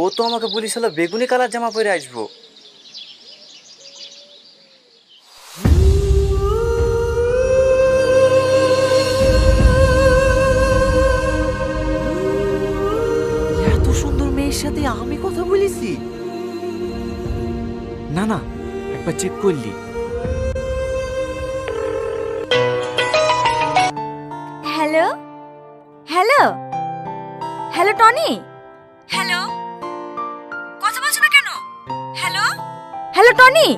ও তো আমাকে বলিছিল বেগুনি কালার জামা পরে আসবো। এত সুন্দর মেয়ের সাথে আমি কথা বলেছি? না না, একবার চেক করলি? Hello hello hello Tony, hello, কথা বলছো না কেন? Hello hello Tony.